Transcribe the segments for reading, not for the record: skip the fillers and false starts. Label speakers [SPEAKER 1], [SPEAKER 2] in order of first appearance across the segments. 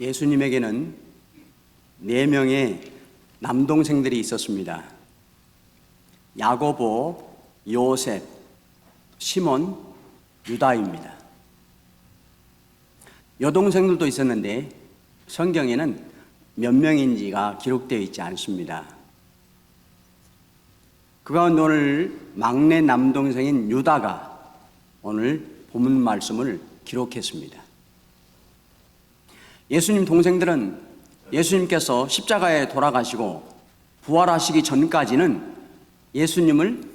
[SPEAKER 1] 예수님에게는 4명의 남동생들이 있었습니다. 야고보, 요셉, 시몬, 유다입니다. 여동생들도 있었는데 성경에는 몇 명인지가 기록되어 있지 않습니다. 그 가운데 오늘 막내 남동생인 유다가 오늘 본문 말씀을 기록했습니다. 예수님 동생들은 예수님께서 십자가에 돌아가시고 부활하시기 전까지는 예수님을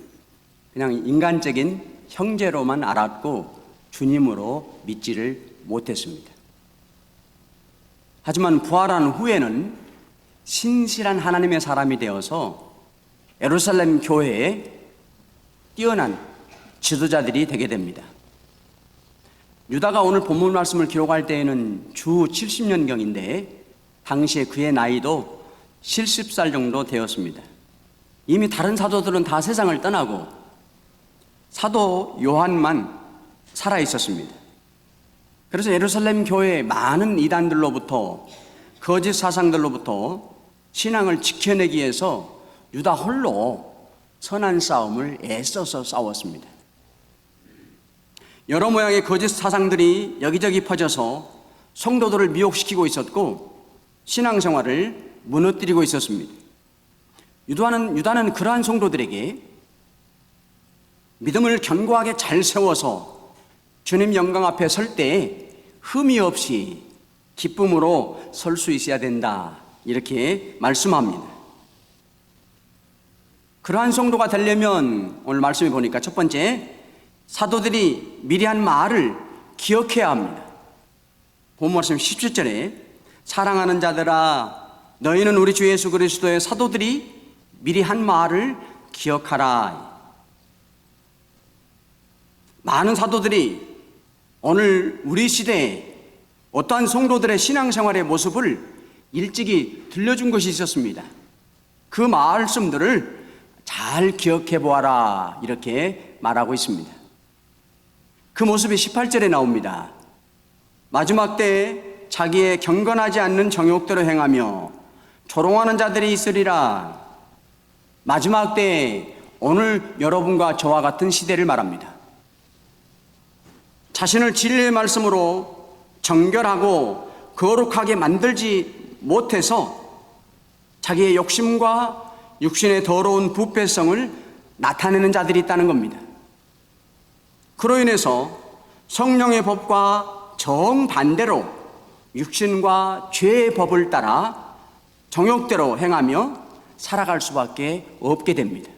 [SPEAKER 1] 그냥 인간적인 형제로만 알았고 주님으로 믿지를 못했습니다. 하지만 부활한 후에는 신실한 하나님의 사람이 되어서 예루살렘 교회에 뛰어난 지도자들이 되게 됩니다. 유다가 오늘 본문 말씀을 기록할 때에는 주 70년경인데 당시에 그의 나이도 70살 정도 되었습니다. 이미 다른 사도들은 다 세상을 떠나고 사도 요한만 살아 있었습니다. 그래서 예루살렘 교회의 많은 이단들로부터 거짓 사상들로부터 신앙을 지켜내기 위해서 유다 홀로 선한 싸움을 애써서 싸웠습니다. 여러 모양의 거짓 사상들이 여기저기 퍼져서 성도들을 미혹시키고 있었고 신앙생활을 무너뜨리고 있었습니다. 유다는 그러한 성도들에게 믿음을 견고하게 잘 세워서 주님 영광 앞에 설 때 흠이 없이 기쁨으로 설 수 있어야 된다, 이렇게 말씀합니다. 그러한 성도가 되려면 오늘 말씀해 보니까 첫 번째, 사도들이 미리 한 말을 기억해야 합니다. 본 말씀 17절에 사랑하는 자들아 너희는 우리 주 예수 그리스도의 사도들이 미리 한 말을 기억하라. 많은 사도들이 오늘 우리 시대에 어떠한 성도들의 신앙생활의 모습을 일찍이 들려준 것이 있었습니다. 그 말씀들을 잘 기억해 보아라, 이렇게 말하고 있습니다. 그 모습이 18절에 나옵니다. 마지막 때에 자기의 경건하지 않는 정욕대로 행하며 조롱하는 자들이 있으리라. 마지막 때에 오늘 여러분과 저와 같은 시대를 말합니다. 자신을 진리의 말씀으로 정결하고 거룩하게 만들지 못해서 자기의 욕심과 육신의 더러운 부패성을 나타내는 자들이 있다는 겁니다. 그로 인해서 성령의 법과 정반대로 육신과 죄의 법을 따라 정욕대로 행하며 살아갈 수밖에 없게 됩니다.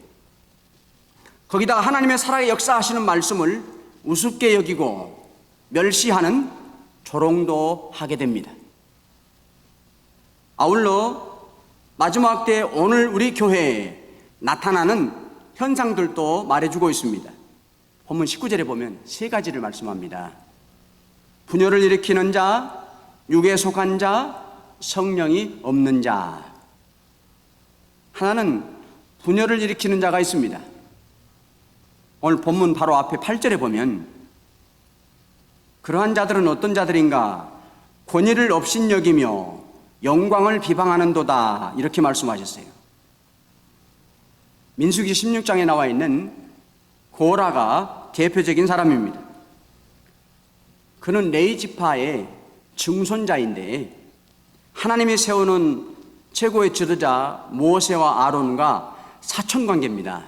[SPEAKER 1] 거기다가 하나님의 살아의 역사하시는 말씀을 우습게 여기고 멸시하는 조롱도 하게 됩니다. 아울러 마지막 때 오늘 우리 교회에 나타나는 현상들도 말해주고 있습니다. 본문 19절에 보면 3가지를 말씀합니다. 분열을 일으키는 자, 육에 속한 자, 성령이 없는 자. 하나는 분열을 일으키는 자가 있습니다. 오늘 본문 바로 앞에 8절에 보면 그러한 자들은 어떤 자들인가? 권위를 업신여기며 영광을 비방하는도다, 이렇게 말씀하셨어요. 민수기 16장에 나와 있는 고라가 대표적인 사람입니다. 그는 레위 지파의 증손자인데 하나님이 세우는 최고의 지도자 모세와 아론과 사촌관계입니다.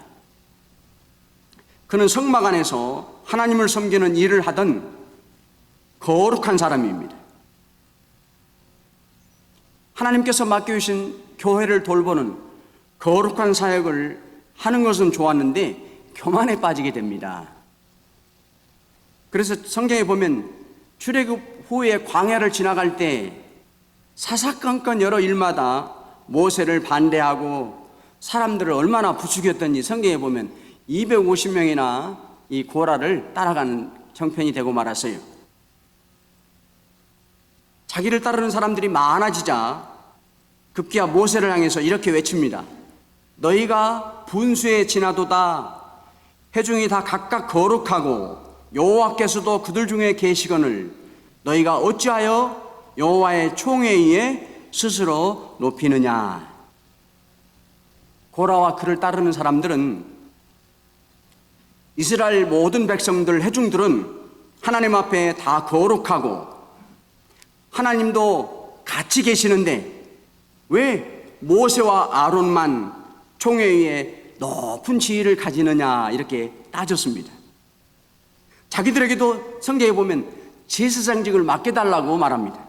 [SPEAKER 1] 그는 성막 안에서 하나님을 섬기는 일을 하던 거룩한 사람입니다. 하나님께서 맡겨주신 교회를 돌보는 거룩한 사역을 하는 것은 좋았는데 교만에 빠지게 됩니다. 그래서 성경에 보면 출애굽 후에 광야를 지나갈 때 사사건건 여러 일마다 모세를 반대하고 사람들을 얼마나 부추겼던지 성경에 보면 250명이나 이 고라를 따라가는 형편이 되고 말았어요. 자기를 따르는 사람들이 많아지자 급기야 모세를 향해서 이렇게 외칩니다. 너희가 분수에 지나도다. 회중이 다 각각 거룩하고 여호와께서도 그들 중에 계시거늘 너희가 어찌하여 여호와의 총회에 스스로 높이느냐? 고라와 그를 따르는 사람들은, 이스라엘 모든 백성들, 회중들은 하나님 앞에 다 거룩하고 하나님도 같이 계시는데 왜 모세와 아론만 총회에 높은 지위를 가지느냐, 이렇게 따졌습니다. 자기들에게도 성경에 보면 제사장직을 맡겨달라고 말합니다.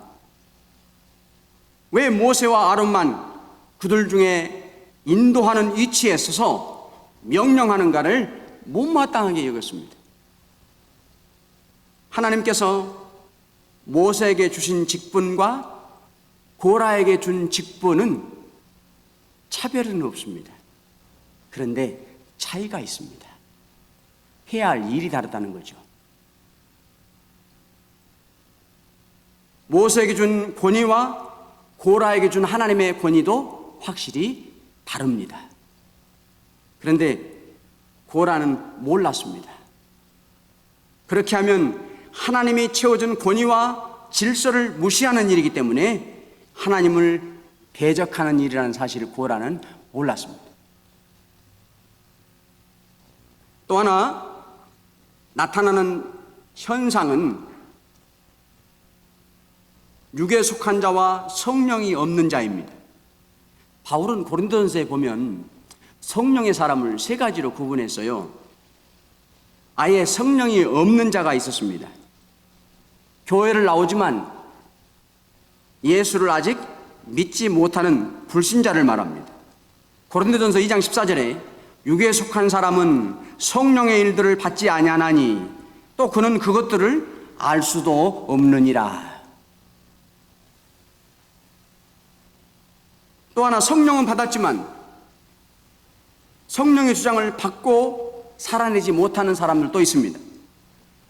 [SPEAKER 1] 왜 모세와 아론만 그들 중에 인도하는 위치에 서서 명령하는가를 못마땅하게 여겼습니다. 하나님께서 모세에게 주신 직분과 고라에게 준 직분은 차별은 없습니다. 그런데 차이가 있습니다. 해야 할 일이 다르다는 거죠. 모세에게 준 권위와 고라에게 준 하나님의 권위도 확실히 다릅니다. 그런데 고라는 몰랐습니다. 그렇게 하면 하나님이 채워준 권위와 질서를 무시하는 일이기 때문에 하나님을 대적하는 일이라는 사실을 고라는 몰랐습니다. 또 하나 나타나는 현상은 육에 속한 자와 성령이 없는 자입니다. 바울은 고린도전서에 보면 성령의 사람을 세 가지로 구분했어요. 아예 성령이 없는 자가 있었습니다. 교회를 나오지만 예수를 아직 믿지 못하는 불신자를 말합니다. 고린도전서 2장 14절에 육에 속한 사람은 성령의 일들을 받지 아니하나니 또 그는 그것들을 알 수도 없느니라. 또 하나, 성령은 받았지만 성령의 주장을 받고 살아내지 못하는 사람들도 있습니다.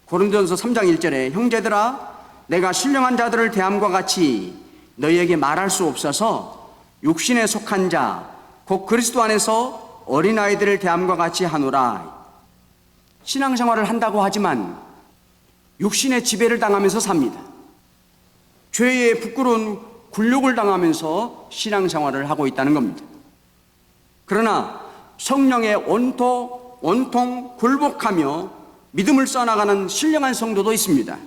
[SPEAKER 1] 고린도전서 3장 1절에 형제들아, 내가 신령한 자들을 대함과 같이 너희에게 말할 수 없어서 육신에 속한 자 곧 그리스도 안에서 어린아이들을 대함과 같이 하노라. 신앙생활을 한다고 하지만 육신의 지배를 당하면서 삽니다. 죄의 부끄러운 굴욕을 당하면서 신앙생활을 하고 있다는 겁니다. 그러나 성령의 온통 굴복하며 믿음을 써나가는 신령한 성도도 있습니다.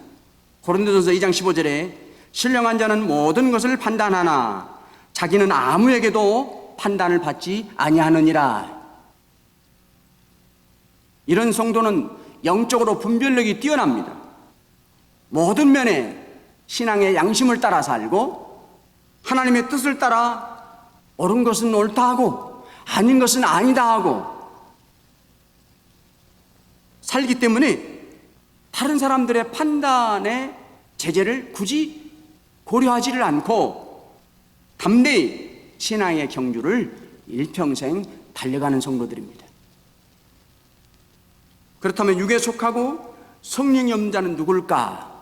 [SPEAKER 1] 고린도전서 2장 15절에 신령한 자는 모든 것을 판단하나 자기는 아무에게도 판단을 받지 아니하느니라. 이런 성도는 영적으로 분별력이 뛰어납니다. 모든 면에 신앙의 양심을 따라 살고 하나님의 뜻을 따라 옳은 것은 옳다 하고 아닌 것은 아니다 하고 살기 때문에 다른 사람들의 판단의 제재를 굳이 고려하지를 않고 담대히 신앙의 경주를 일평생 달려가는 성도들입니다. 그렇다면 육에 속하고 성령이 없는 자는 누굴까?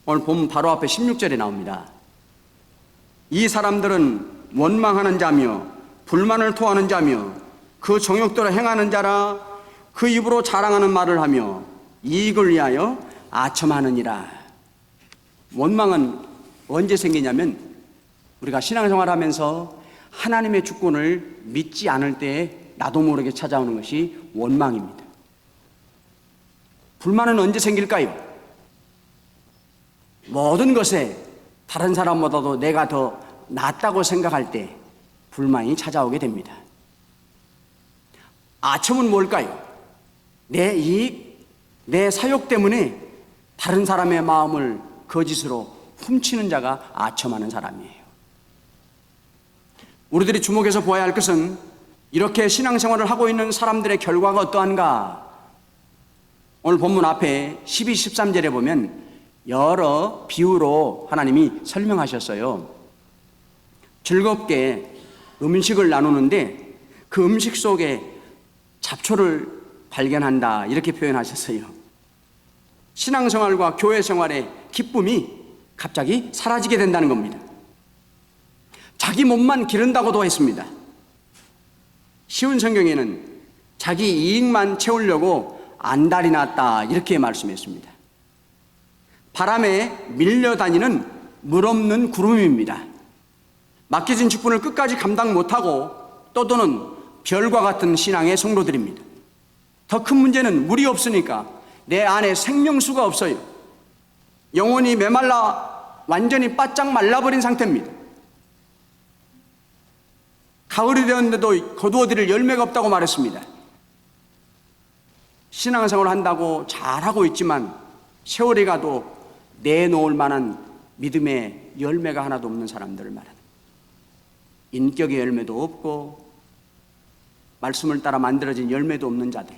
[SPEAKER 1] 오늘 본문 바로 앞에 16절에 나옵니다. 이 사람들은 원망하는 자며 불만을 토하는 자며 그 정욕대로 행하는 자라. 그 입으로 자랑하는 말을 하며 이익을 위하여 아첨하느니라. 원망은 언제 생기냐면 우리가 신앙생활 하면서 하나님의 주권을 믿지 않을 때 나도 모르게 찾아오는 것이 원망입니다. 불만은 언제 생길까요? 모든 것에 다른 사람보다도 내가 더 낫다고 생각할 때 불만이 찾아오게 됩니다. 아첨은 뭘까요? 내 이익, 내 사욕 때문에 다른 사람의 마음을 거짓으로 훔치는 자가 아첨하는 사람이에요. 우리들이 주목해서 보아야 할 것은 이렇게 신앙생활을 하고 있는 사람들의 결과가 어떠한가? 오늘 본문 앞에 12, 13절에 보면 여러 비유로 하나님이 설명하셨어요. 즐겁게 음식을 나누는데 그 음식 속에 잡초를 발견한다, 이렇게 표현하셨어요. 신앙생활과 교회생활의 기쁨이 갑자기 사라지게 된다는 겁니다. 자기 몸만 기른다고도 했습니다. 쉬운 성경에는 자기 이익만 채우려고 안달이 났다, 이렇게 말씀했습니다. 바람에 밀려다니는 물 없는 구름입니다. 맡겨진 직분을 끝까지 감당 못하고 떠도는 별과 같은 신앙의 성도들입니다. 더 큰 문제는 물이 없으니까 내 안에 생명수가 없어요. 영혼이 메말라 완전히 바짝 말라버린 상태입니다. 가을이 되었는데도 거두어들일 열매가 없다고 말했습니다. 신앙생활을 한다고 잘하고 있지만 세월이 가도 내놓을 만한 믿음의 열매가 하나도 없는 사람들을 말합니다. 인격의 열매도 없고 말씀을 따라 만들어진 열매도 없는 자들,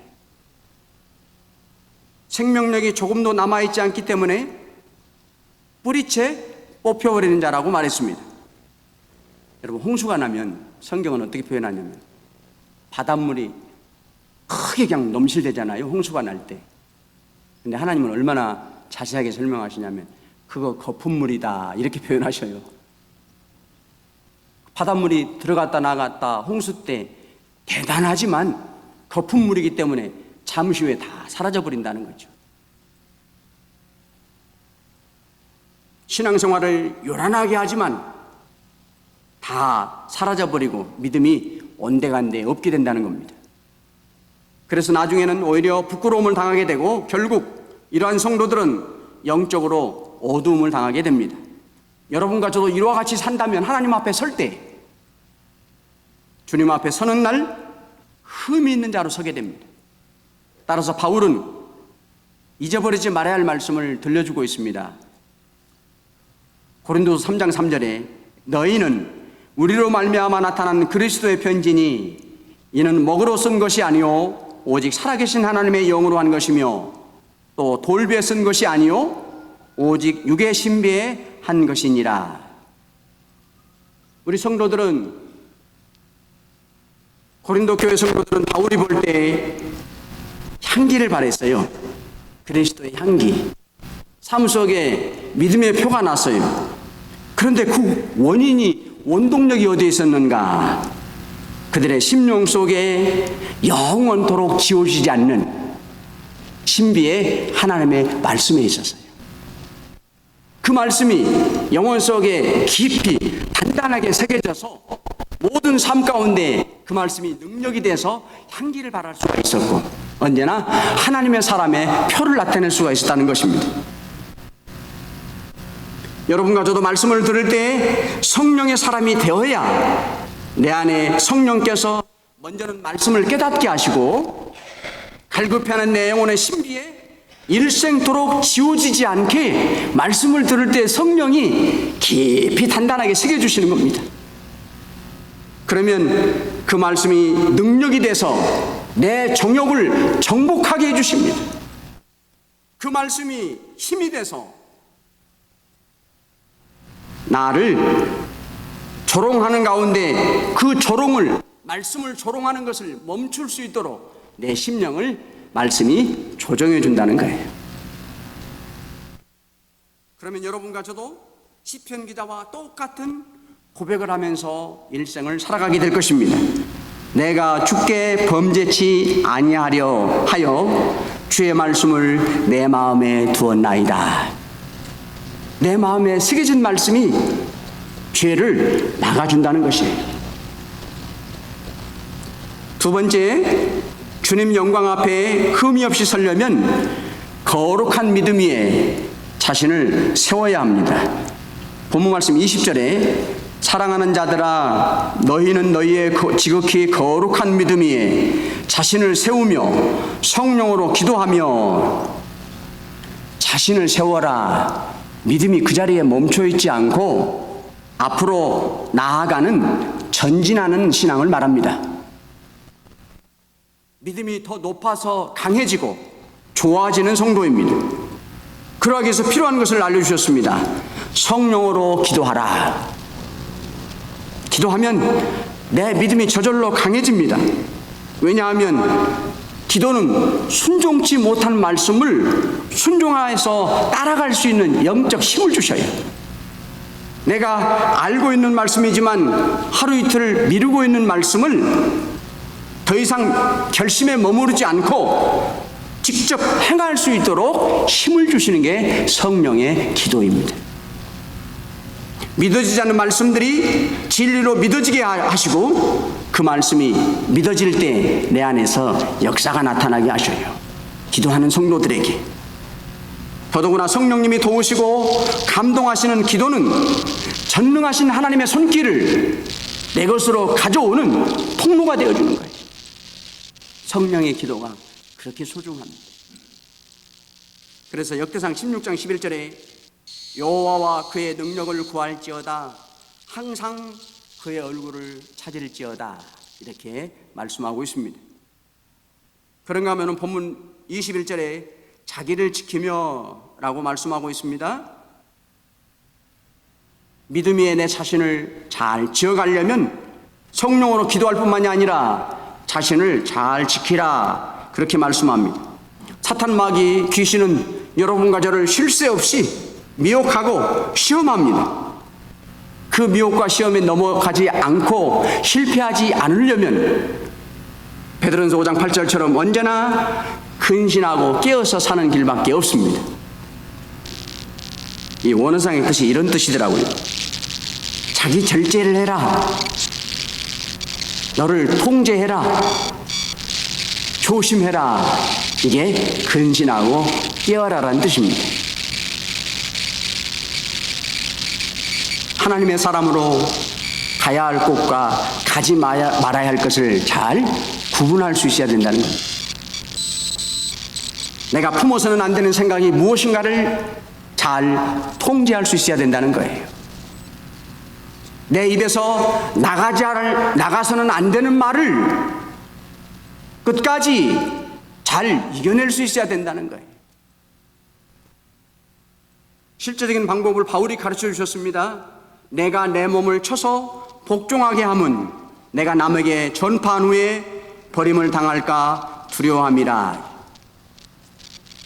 [SPEAKER 1] 생명력이 조금도 남아있지 않기 때문에 뿌리채 뽑혀버리는 자라고 말했습니다. 여러분, 홍수가 나면 성경은 어떻게 표현하냐면 바닷물이 크게 그냥 넘실대잖아요, 홍수가 날 때. 근데 하나님은 얼마나 자세하게 설명하시냐면 그거 거품물이다 이렇게 표현하셔요. 바닷물이 들어갔다 나갔다 홍수 때 대단하지만 거품물이기 때문에 잠시 후에 다 사라져버린다는 거죠. 신앙생활을 요란하게 하지만 다 사라져버리고 믿음이 온데간데 없게 된다는 겁니다. 그래서 나중에는 오히려 부끄러움을 당하게 되고 결국 이러한 성도들은 영적으로 어두움을 당하게 됩니다. 여러분과 저도 이와 같이 산다면 하나님 앞에 설 때 주님 앞에 서는 날 흠이 있는 자로 서게 됩니다. 따라서 바울은 잊어버리지 말아야 할 말씀을 들려주고 있습니다. 고린도서 3장 3절에 너희는 우리로 말미암아 나타난 그리스도의 편지니 이는 먹으로 쓴 것이 아니요 오직 살아계신 하나님의 영으로 한 것이며 또 돌비에 쓴 것이 아니요 오직 육의 신비에 한 것이니라. 우리 성도들은, 고린도 교회 성도들은 바울이 볼 때 향기를 바랬어요. 그리스도의 향기. 삶 속에 믿음의 표가 났어요. 그런데 그 원인이, 원동력이 어디에 있었는가? 그들의 심령 속에 영원토록 지워지지 않는 신비의 하나님의 말씀에 있었어요. 그 말씀이 영혼 속에 깊이 단단하게 새겨져서 모든 삶 가운데 그 말씀이 능력이 돼서 향기를 발할 수가 있었고 언제나 하나님의 사람의 표를 나타낼 수가 있었다는 것입니다. 여러분과 저도 말씀을 들을 때 성령의 사람이 되어야 내 안에 성령께서 먼저는 말씀을 깨닫게 하시고 갈급해하는 내 영혼의 신비에 일생토록 지워지지 않게 말씀을 들을 때 성령이 깊이 단단하게 새겨주시는 겁니다. 그러면 그 말씀이 능력이 돼서 내 정욕을 정복하게 해주십니다. 그 말씀이 힘이 돼서 나를 조롱하는 가운데 그 조롱을, 말씀을 조롱하는 것을 멈출 수 있도록 내 심령을 말씀이 조정해 준다는 거예요. 그러면 여러분과 저도 시편 기자와 똑같은 고백을 하면서 일생을 살아가게 될 것입니다. 내가 주께 범죄치 아니하려 하여 주의 말씀을 내 마음에 두었나이다. 내 마음에 새겨진 말씀이 죄를 막아준다는 것이에요. 두 번째, 주님 영광 앞에 흠이 없이 서려면 거룩한 믿음 위에 자신을 세워야 합니다. 본문 말씀 20절에 사랑하는 자들아 너희는 너희의 지극히 거룩한 믿음 위에 자신을 세우며 성령으로 기도하며. 자신을 세워라. 믿음이 그 자리에 멈춰 있지 않고 앞으로 나아가는, 전진하는 신앙을 말합니다. 믿음이 더 높아서 강해지고 좋아지는 성도입니다. 그러기 위해서 필요한 것을 알려주셨습니다. 성령으로 기도하라. 기도하면 내 믿음이 저절로 강해집니다. 왜냐하면 기도는 순종치 못한 말씀을 순종해서 따라갈 수 있는 영적 힘을 주셔요. 내가 알고 있는 말씀이지만 하루 이틀 미루고 있는 말씀을 더 이상 결심에 머무르지 않고 직접 행할 수 있도록 힘을 주시는 게 성령의 기도입니다. 믿어지지 않는 말씀들이 진리로 믿어지게 하시고 그 말씀이 믿어질 때 내 안에서 역사가 나타나게 하셔요. 기도하는 성도들에게. 더더구나 성령님이 도우시고 감동하시는 기도는 전능하신 하나님의 손길을 내 것으로 가져오는 통로가 되어주는 거예요. 성령의 기도가 그렇게 소중합니다. 그래서 역대상 16장 11절에 여호와와 그의 능력을 구할지어다 항상 그의 얼굴을 찾을지어다 이렇게 말씀하고 있습니다. 그런가 하면 본문 21절에 자기를 지키며 라고 말씀하고 있습니다. 믿음 위에 내 자신을 잘 지어가려면 성령으로 기도할 뿐만이 아니라 자신을 잘 지키라 그렇게 말씀합니다. 사탄 마귀 귀신은 여러분과 저를 쉴 새 없이 미혹하고 시험합니다. 그 미혹과 시험에 넘어가지 않고 실패하지 않으려면 베드로전서 5장 8절처럼 언제나 근신하고 깨어서 사는 길밖에 없습니다. 이 원어상의 뜻이 이런 뜻이더라고요. 자기 절제를 해라. 너를 통제해라. 조심해라. 이게 근신하고 깨어라라는 뜻입니다. 하나님의 사람으로 가야 할 곳과 가지 말아야 할 것을 잘 구분할 수 있어야 된다는 겁니다. 내가 품어서는 안 되는 생각이 무엇인가를 잘 통제할 수 있어야 된다는 거예요. 내 입에서 나가서는 안 되는 말을 끝까지 잘 이겨낼 수 있어야 된다는 거예요. 실제적인 방법을 바울이 가르쳐 주셨습니다. 내가 내 몸을 쳐서 복종하게 함은 내가 남에게 전파한 후에 버림을 당할까 두려워함이라.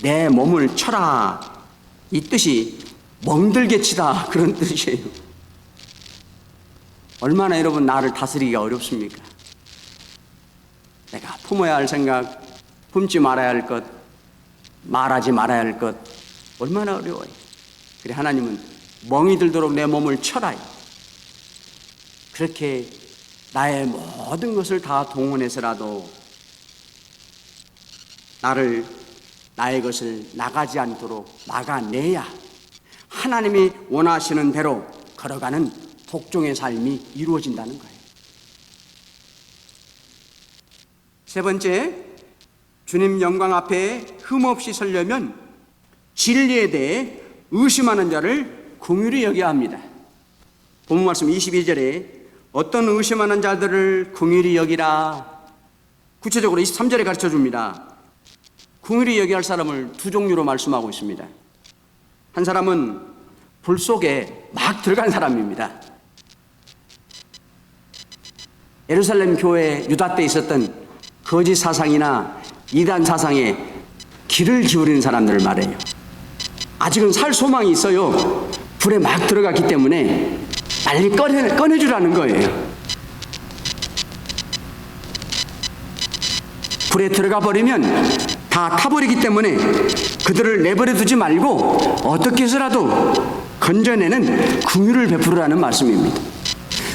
[SPEAKER 1] 내 몸을 쳐라. 이 뜻이 멍들게 치다 그런 뜻이에요. 얼마나 여러분 나를 다스리기가 어렵습니까? 내가 품어야 할 생각, 품지 말아야 할 것, 말하지 말아야 할 것 얼마나 어려워요. 그래 하나님은 멍이 들도록 내 몸을 쳐라. 그렇게 나의 모든 것을 다 동원해서라도 나의 것을 나가지 않도록 막아내야 하나님이 원하시는 대로 걸어가는 복종의 삶이 이루어진다는 거예요. 세 번째, 주님 영광 앞에 흠없이 서려면 진리에 대해 의심하는 자를 긍휼히 여겨야 합니다. 본문 말씀 22절에 어떤 의심하는 자들을 긍휼히 여기라. 구체적으로 23절에 가르쳐 줍니다. 긍휼히 여겨야 할 사람을 두 종류로 말씀하고 있습니다. 한 사람은 불 속에 막 들어간 사람입니다. 예루살렘 교회 유다 때 있었던 거짓 사상이나 이단 사상에 귀를 기울이는 사람들을 말해요. 아직은 살 소망이 있어요. 불에 막 들어갔기 때문에 빨리 꺼내주라는 거예요. 불에 들어가 버리면 다 타버리기 때문에 그들을 내버려 두지 말고 어떻게 해서라도 건져내는 긍휼을 베풀으라는 말씀입니다.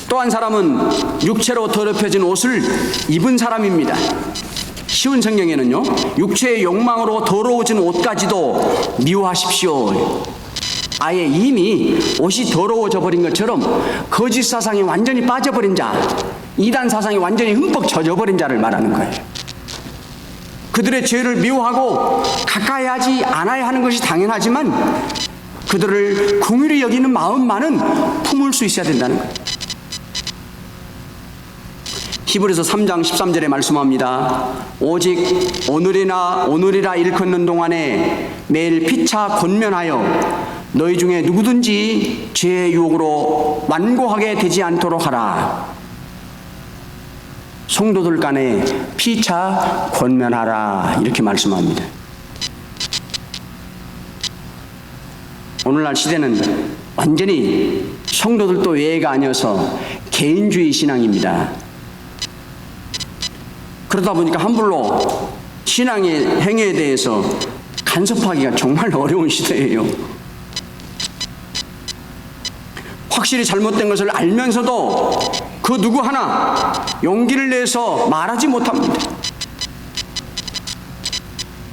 [SPEAKER 1] 또 한 사람은 육체로 더럽혀진 옷을 입은 사람입니다. 쉬운 성경에는요, 육체의 욕망으로 더러워진 옷까지도 미워하십시오. 아예 이미 옷이 더러워져 버린 것처럼 거짓 사상이 완전히 빠져버린 자, 이단 사상이 완전히 흠뻑 젖어버린 자를 말하는 거예요. 그들의 죄를 미워하고 가까이 하지 않아야 하는 것이 당연하지만 그들을 긍휼히 여기는 마음만은 품을 수 있어야 된다는 거예요. 히브리서 3장 13절에 말씀합니다. 오직 오늘이라 일컫는 동안에 매일 피차 권면하여 너희 중에 누구든지 죄의 유혹으로 완고하게 되지 않도록 하라. 성도들 간에 피차 권면하라 이렇게 말씀합니다. 오늘날 시대는 완전히 성도들도 예외가 아니어서 개인주의 신앙입니다. 그러다 보니까 함부로 신앙의 행위에 대해서 간섭하기가 정말 어려운 시대예요. 확실히 잘못된 것을 알면서도 그 누구 하나 용기를 내서 말하지 못합니다.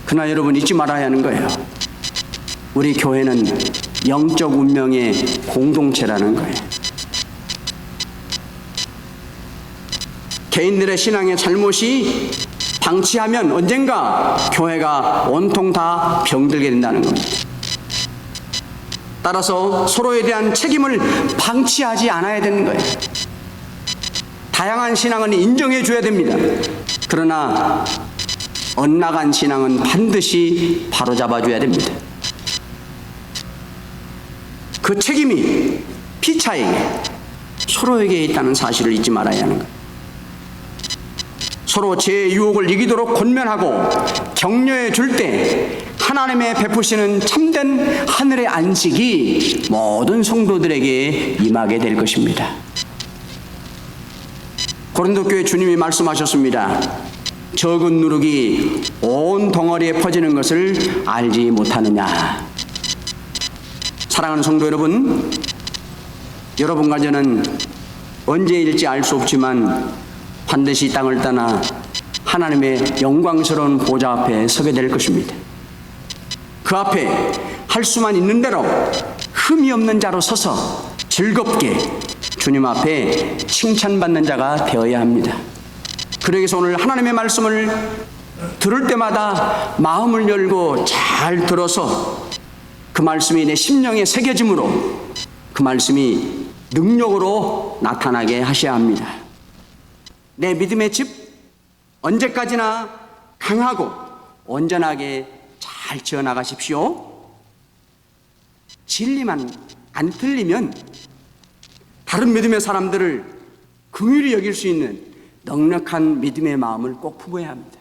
[SPEAKER 1] 그러나 여러분 잊지 말아야 하는 거예요. 우리 교회는 영적 운명의 공동체라는 거예요. 개인들의 신앙의 잘못이 방치하면 언젠가 교회가 온통 다 병들게 된다는 겁니다. 따라서 서로에 대한 책임을 방치하지 않아야 되는 거예요. 다양한 신앙은 인정해 줘야 됩니다. 그러나 엇나간 신앙은 반드시 바로잡아 줘야 됩니다. 그 책임이 피차에게, 서로에게 있다는 사실을 잊지 말아야 하는 거예요. 서로 죄의 유혹을 이기도록 권면하고 격려해 줄 때 하나님의 베푸시는 참된 하늘의 안식이 모든 성도들에게 임하게 될 것입니다. 고린도 교회 주님이 말씀하셨습니다. 적은 누룩이 온 덩어리에 퍼지는 것을 알지 못하느냐. 사랑하는 성도 여러분, 여러분과 저는 언제일지 알 수 없지만 반드시 땅을 떠나 하나님의 영광스러운 보좌 앞에 서게 될 것입니다. 그 앞에 할 수만 있는 대로 흠이 없는 자로 서서 즐겁게 주님 앞에 칭찬받는 자가 되어야 합니다. 그러기 위해서 오늘 하나님의 말씀을 들을 때마다 마음을 열고 잘 들어서 그 말씀이 내 심령에 새겨짐으로 그 말씀이 능력으로 나타나게 하셔야 합니다. 내 믿음의 집 언제까지나 강하고 온전하게 잘 지어나가십시오. 진리만 안 틀리면 다른 믿음의 사람들을 긍휼히 여길 수 있는 넉넉한 믿음의 마음을 꼭 품어야 합니다.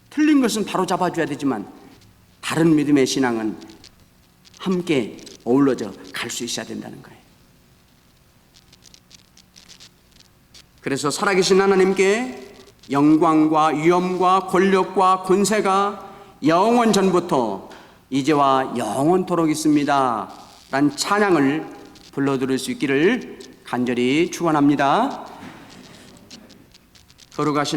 [SPEAKER 1] 틀린 것은 바로 잡아줘야 되지만 다른 믿음의 신앙은 함께 어우러져 갈 수 있어야 된다는 거예요. 그래서 살아계신 하나님께 영광과 위엄과 권력과 권세가 영원 전부터 이제와 영원토록 있습니다 란 찬양을 불러드릴 수 있기를 간절히 축원합니다. 거룩하신